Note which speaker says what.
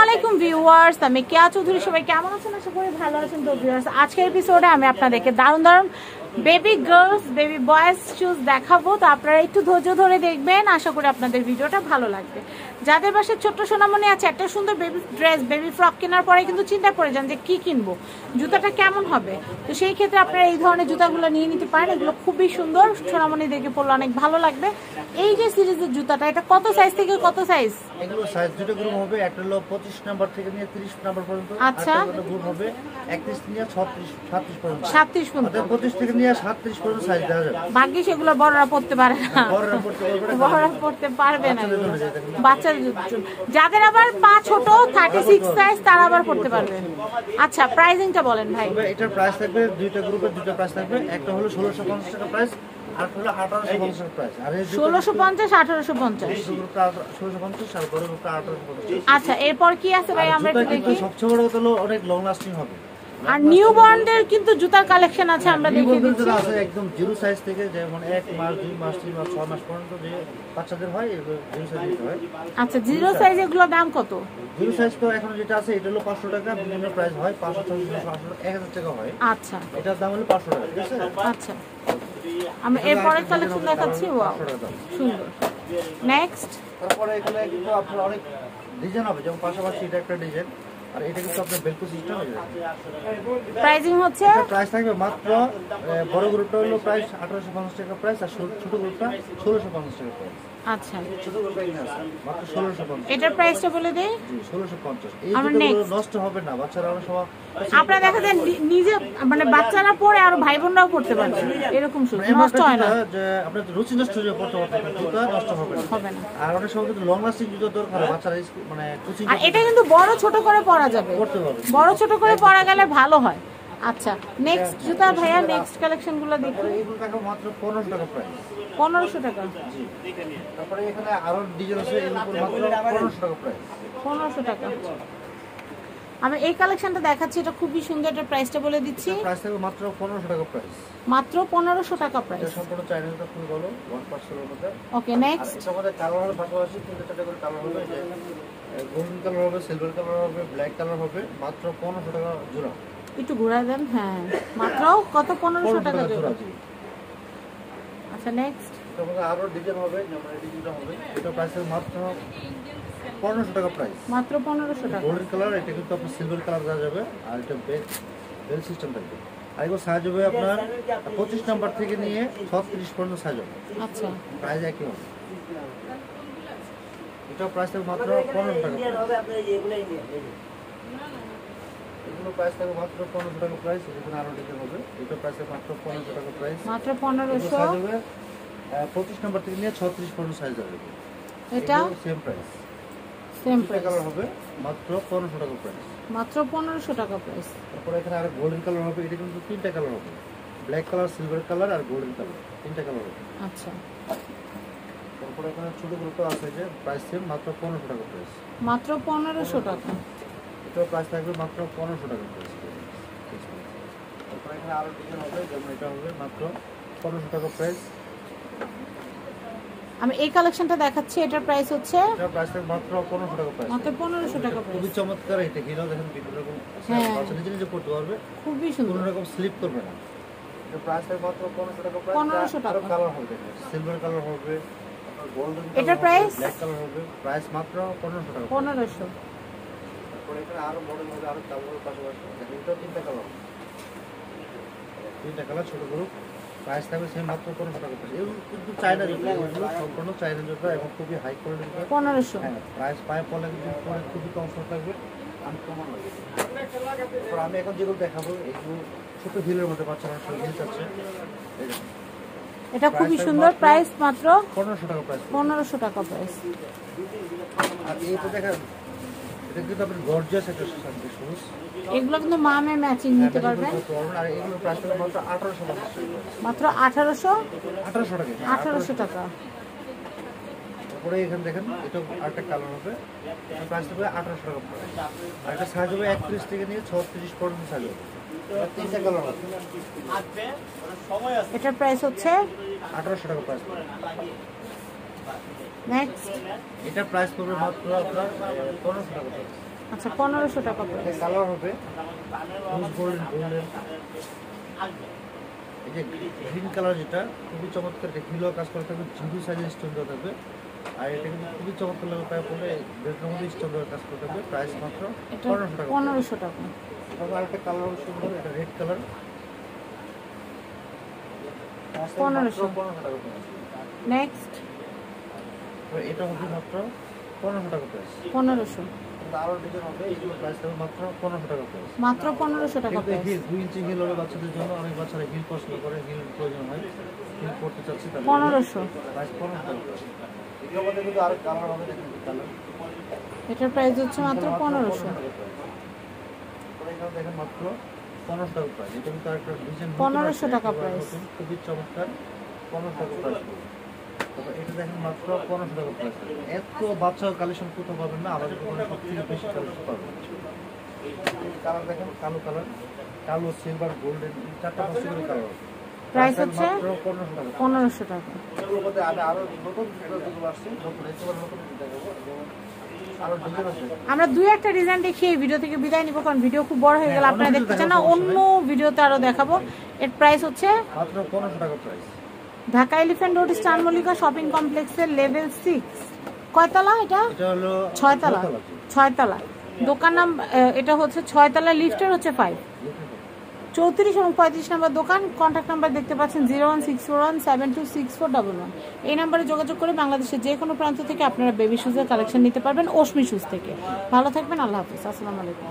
Speaker 1: আলাইকুম ভিউয়ার্স, আমি কেয়া চৌধুরী। সবাই কেমন আছেন? আশা করি ভালো আছেন। তো ভিউয়ার্স, আজকের এপিসোডে আমি আপনাদেরকে দারুণ দারুণ baby girls baby boys shoes দেখাবো। তো আপনারা একটু ধৈর্য ধরে দেখবেন, আশা করি আপনাদের ভিডিওটা ভালো লাগবে। যাদের বাসায় ছোট্ট সোনামণি আছে, একটা সুন্দর বেবি ড্রেস বেবি ফ্রক কেনার পরে কিন্তু চিন্তা করে যান যে কি কিনবো, জুতাটা কেমন হবে। তো সেই ক্ষেত্রে আপনারা এই ধরনের জুতাগুলো নিয়ে নিতে পারেন। এগুলো খুবই সুন্দর, সোনামণি দেখে পড়লে অনেক ভালো লাগবে। এই যে সিরিজের জুতাটা, এটা কত সাইজ থেকে কত সাইজ?
Speaker 2: এগুলো সাইজ দুটো গ্রুপ হবে, একটা হলো 25 নাম্বার থেকে নিয়ে 30 নাম্বার পর্যন্ত।
Speaker 1: আচ্ছা,
Speaker 2: একটা গ্রুপ হবে 31 থেকে নিয়ে 37 পর্যন্ত।
Speaker 1: 37 পর্যন্ত।
Speaker 2: 25 থেকে নিয়ে 37 পর্যন্ত সাইজ দেওয়া যাবে।
Speaker 1: ভাগ্যে সেগুলো বড়রা পড়তে পারে না,
Speaker 2: বড়রা পড়তে পারবে না,
Speaker 1: বড়রা পড়তে পারবে না। বাচ্চাদের জন্য, যাদের আবার পা ছোট 36 সাইজ, তারা আবার পড়তে পারবে। আচ্ছা, প্রাইসিংটা বলেন ভাই।
Speaker 2: এটার প্রাইস থাকবে, দুইটা গ্রুপের দুটো প্রাইস থাকবে। একটা হলো 1650 টাকা প্রাইস, আর হলো 1850 টাকা প্রাইস। আর এই
Speaker 1: 1650 1850,
Speaker 2: 1650 আর বড় গ্রুপটা 1850।
Speaker 1: আচ্ছা, এরপর কি আছে ভাই? আমরা একটু দেখি।
Speaker 2: সবচেয়ে বড় হলো অনেক লং লাস্টিং হবে।
Speaker 1: আর নিউ বর্নদের কিন্তু জুতার কালেকশন আছে, আমরা দেখিয়ে দিচ্ছি।
Speaker 2: আছে একদম জিরো সাইজ থেকে, যেমন 1 মাস 2 মাস 3 মাস 6 মাস পর্যন্ত যে বাচ্চাদের হয়, এগুলো জিরো সাইজ হয়।
Speaker 1: আচ্ছা, জিরো সাইজ এগুলোর দাম কত?
Speaker 2: জিরো সাইজ তো এখন যেটা আছে এটা হলো 500 টাকা, বিভিন্ন প্রাইস হয় 500 600 1000 টাকা হয়।
Speaker 1: আচ্ছা,
Speaker 2: এটার দাম হলো 500 টাকা, ঠিক আছে?
Speaker 1: আচ্ছা, আমরা এরপরের কালেকশন দেখাচ্ছি। ওয়াও, সুন্দর। নেক্সট,
Speaker 2: তারপরে এখানে কিন্তু আপনার অনেক ডিজাইন হবে, যেমন পাশাপাশি এটা একটা ডিজাইন, আর এটা কিন্তু আপনার বেলকো সিস্টেম হয়ে যাবে।
Speaker 1: প্রাইসিং হচ্ছে,
Speaker 2: প্রাইস থাকবে মাত্র, বড় গ্রুপটা হলো প্রাইস 1850 টাকা প্রাইস, আর ছোট গ্রুপটা 1650 টাকা প্রাইস।
Speaker 1: আচ্ছা,
Speaker 2: ছোট গ্রুপটা এখানে আছে মাত্র 1650।
Speaker 1: এটার প্রাইসটা বলে দেই।
Speaker 2: 1650। এই
Speaker 1: আমার
Speaker 2: জুতোগুলো
Speaker 1: next।
Speaker 2: নষ্ট হবে না, বাচ্চারা অনেক সময়
Speaker 1: আপনারা দেখা যায় নিজে মানে বাচ্চারা পরে আর ভাই বোনরাও পড়তে পারবে, এরকম শুধু নষ্ট হয় না,
Speaker 2: যে আপনার রুচি নষ্ট হয়ে পড়তে পারবে, জুতো নষ্ট হবে না। আর অনেক সময় কিন্তু লং লাস্টিং জুতো দরকার হয় বাচ্চারা, মানে কোচিং।
Speaker 1: আর এটা কিন্তু বড় ছোট করে পরা যাবে,
Speaker 2: পড়তে পারবে,
Speaker 1: বড় ছোট করে পরা গেলে ভালো হয়। আচ্ছা, নেক্সট জুতা ভাইয়া, নেক্সট কালেকশন গুলো দেখি।
Speaker 2: এগুলো টাকা মাত্র 1500 টাকা প্রাইস।
Speaker 1: 1500 টাকা।
Speaker 2: জি, তারপরে এখানে আরো ডিজাইন আছে, এর উপর মাত্র 1500 টাকা প্রাইস।
Speaker 1: 1500 টাকা। আমি এই কালেকশনটা দেখাচ্ছি, এটা খুবই সুন্দর। এটার প্রাইসটা বলে দিচ্ছি।
Speaker 2: প্রাইস থাকবে মাত্র 1500 টাকা প্রাইস।
Speaker 1: মাত্র 1500 টাকা প্রাইস।
Speaker 2: এটা সম্পূর্ণ চাইনিজটা খুব ভালো, 1% এর মধ্যে।
Speaker 1: ওকে, নেক্সট।
Speaker 2: এটার মধ্যে কালার হবে পাশাপাশি 3-4টা করে কালার হবে, যে গোল্ডেন কালার হবে, সিলভার কালার হবে, ব্ল্যাক কালার হবে। মাত্র 1500 টাকা জোড়া।
Speaker 1: একটু ঘুরায় দেন। হ্যাঁ, মাত্র কত? 1500 টাকা জোড়া। আচ্ছা, নেক্সট।
Speaker 2: এটার মধ্যে আরো ডিজাইন হবে, যেমন এই ডিজাইনটা হবে, এটা প্রাইস মাত্র 1500 টাকা প্রাইস।
Speaker 1: মাত্র 1500 টাকা।
Speaker 2: গোল্ডেন কালার, এটা কিন্তু আপনার সিলভার কালার দেওয়া যাবে, আর এটা বেল সিস্টেম থাকবে। আর এগুলো সাইজ হবে আপনার 25 নাম্বার থেকে নিয়ে 36 পর্যন্ত সাইজ হবে।
Speaker 1: আচ্ছা,
Speaker 2: প্রাইস একই হবে। এটা প্রাইস থাকবে মাত্র 1500 টাকা। এগুলো প্রাইস থাকবে মাত্র 1500 টাকা প্রাইস। এখানে আরো ডিজাইন হবে, এটা প্রাইস থাকবে মাত্র 1500 টাকা প্রাইস।
Speaker 1: মাত্র 1500।
Speaker 2: সাইজ হবে 25 নাম্বার থেকে নিয়ে 36 পর্যন্ত সাইজ হবে।
Speaker 1: এটা
Speaker 2: same price,
Speaker 1: same price.
Speaker 2: Colour হবে মাত্র 1500 টাকা প্রাইস।
Speaker 1: মাত্র 1500 টাকা প্রাইস।
Speaker 2: তারপরে এখানে আর গোল্ডেন কালার হবে, এটা কিন্তু 3টা কালার হবে, ব্ল্যাক কালার, সিলভার কালার আর গোল্ডেন কালার, 3টা কালার হবে।
Speaker 1: আচ্ছা,
Speaker 2: তারপরে এখানে ছোট গ্রুপটা আছে, যে প্রাইস সেম মাত্র 1500 টাকা প্রাইস।
Speaker 1: মাত্র 1500 টাকা।
Speaker 2: এটার প্রাইস থাকবে মাত্র 1500 টাকা প্রাইস। তারপরে এখানে আরো ডিজাইন হবে, যেমন এটা হবে মাত্র 1500 টাকা প্রাইস।
Speaker 1: আমি এই কালেকশনটা দেখাচ্ছি, এটার প্রাইস হচ্ছে,
Speaker 2: এটা প্রাইস থাকবে মাত্র 1500 টাকা প্রাইস।
Speaker 1: মাত্র 1500 টাকা প্রাইস।
Speaker 2: খুবই চমৎকার, এটা হিরো দেখেন, বিভিন্ন রকম বাচ্চা নিজে নিজে পড়তে পারবে,
Speaker 1: খুবই সুন্দর,
Speaker 2: কোনো রকম স্লিপ করবে না। এটা প্রাইস থাকবে মাত্র 1500 টাকা প্রাইস।
Speaker 1: 1500 টাকা।
Speaker 2: আরো কালার হবে, দেখেন সিলভার কালার হবে, গোল্ডেন কালার,
Speaker 1: এটার প্রাইস
Speaker 2: ব্ল্যাক কালার হবে, প্রাইস মাত্র 1500 টাকা।
Speaker 1: 1500।
Speaker 2: তারপরে এখানে আরো মডেল হবে, আরো কালার পাশাপাশি দেখেন, এটা 3টা কালার, 3টা কালার, ছোট গ্রুপ। প্রাইস থাকবে সেম মাত্র 1500 টাকা। এগুলো কিন্তু চায়না জুতো, এগুলো সম্পূর্ণ চায়না জুতো এবং খুবই হাই কোয়ালিটি জুতো।
Speaker 1: 1500।
Speaker 2: হ্যাঁ, প্রাইস পায়ে পড়লে কিন্তু খুবই কমফোর্ট থাকবে, আমি কমন লাগবে। তারপর আমি এখন যেগুলো দেখাবো, এগুলো ছোট হিলের মধ্যে বাচ্চারা হিল চাচ্ছে,
Speaker 1: এটা খুবই সুন্দর, প্রাইস মাত্র
Speaker 2: 1500 টাকা প্রাইস।
Speaker 1: 1500 টাকা প্রাইস।
Speaker 2: আর এইটা দেখেন, এটা কিন্তু আপনার গর্জিয়াস একটা শুজ,
Speaker 1: এগুলো কিন্তু মামে ম্যাচিং নিতে পারবেন।
Speaker 2: আর এগুলো প্রাইস থাকবে মাত্র 1850 টাকা।
Speaker 1: মাত্র 1800
Speaker 2: টাকা।
Speaker 1: 1800 টাকা।
Speaker 2: তারপরে এখানে দেখেন, এটা আরেকটা কালার হবে, প্রাইস থাকবে 1800 টাকা প্রাইস। আর এটা সাইজ হবে 31 থেকে নিয়ে 36 পর্যন্ত সাইজ হবে। 3টা কালার হবে।
Speaker 1: এটার প্রাইস হচ্ছে
Speaker 2: 1800 টাকা প্রাইস।
Speaker 1: নেক্সট,
Speaker 2: এটা প্রাইস পড়বে মাত্র আপনার 1500 টাকা প্রাইস।
Speaker 1: আচ্ছা 1500 টাকা প্রাইস।
Speaker 2: কালার হবে গোল্ডেন, এই যে গ্রিন কালার যেটা খুবই চমৎকার, হিলো কাজ করে থাকবে, জিরো সাইজের স্টোন দেওয়া থাকবে। আর এটা কিন্তু খুবই চমৎকার লাগে, পায়ে পড়লে বেল্টের মধ্যে স্টোন দেওয়ার কাজ করে থাকবে। প্রাইস মাত্র 1500 টাকা।
Speaker 1: 1500 টাকা।
Speaker 2: তবে আরেকটা কালার হবে সুন্দর, এটা রেড কালার,
Speaker 1: 1500
Speaker 2: টাকা।
Speaker 1: নেক্সট
Speaker 2: এটা হবে মাত্র 1500 টাকা প্রাইস।
Speaker 1: 1500
Speaker 2: আরো ডিজাইন হবে, এগুলো প্রাইস হবে মাত্র 1500 টাকা প্রাইস।
Speaker 1: মাত্র 1500 টাকা প্রাইস।
Speaker 2: হিল 2 ইঞ্চি হিল হবে বাচ্চাদের জন্য, অনেক বাচ্চারা হিল পছন্দ করে, হিল প্রয়োজন হয়, হিল পড়তে চাচ্ছি তাহলে
Speaker 1: 1500
Speaker 2: প্রাইস 1500 টাকা। এর মধ্যে কিন্তু আরো কালার হবে, দেখেন কালার,
Speaker 1: এটার প্রাইস হচ্ছে মাত্র 1500।
Speaker 2: পরে এখানে দেখেন মাত্র 1500 টাকা প্রাইস। এটা কিন্তু আরেকটা ডিজাইন
Speaker 1: 1500 টাকা প্রাইস।
Speaker 2: খুবই চমৎকার, 1500 টাকা প্রাইস। তবে এটা দেখেন মাত্র 1500 টাকা প্রাইস। এত বাচ্চা কালেকশন কোথাও পাবেন না, আমাদের দোকানে সবথেকে বেশি কালেকশন পাবেন। কালার দেখেন, কালো কালার, কালো, সিলভার, গোল্ডেন, চারটা পাঁচটা করে কালার।
Speaker 1: প্রাইস হচ্ছে
Speaker 2: মাত্র 1500 টাকা।
Speaker 1: 1500 টাকা।
Speaker 2: এগুলোর মধ্যে আমি আরো নতুন যেগুলো আসছে, নতুন একেবারে নতুন দেখাবো, আরো ডিজাইন আছে।
Speaker 1: আমরা দুই একটা ডিজাইন দেখিয়ে এই ভিডিও থেকে বিদায় নিব, কারণ ভিডিও খুব বড় হয়ে গেল, আপনারা দেখতে চান না, অন্য ভিডিওতে আরো দেখাবো। এর প্রাইস হচ্ছে
Speaker 2: মাত্র 1500 টাকা price.
Speaker 1: Dhaka elephant road star Mallika shopping কমপ্লেক্সের লেভেল 6। কয়তলা এটা?
Speaker 2: এটা হলো
Speaker 1: 6 তলা। 6 তলা দোকান নাম, এটা হচ্ছে 6 তলা, লিফটের হচ্ছে 5। 34 এবং 35 নম্বর দোকান। কন্ট্যাক্ট নাম্বার দেখতে পাচ্ছেন 01641726411। এই নাম্বারে যোগাযোগ করে বাংলাদেশের যে কোনো প্রান্ত থেকে আপনারা বেবি শুজের কালেকশন নিতে পারবেন, অশ্মি শুজ থেকে। ভালো থাকবেন, আল্লাহ হাফিজ, আসসালামু আলাইকুম।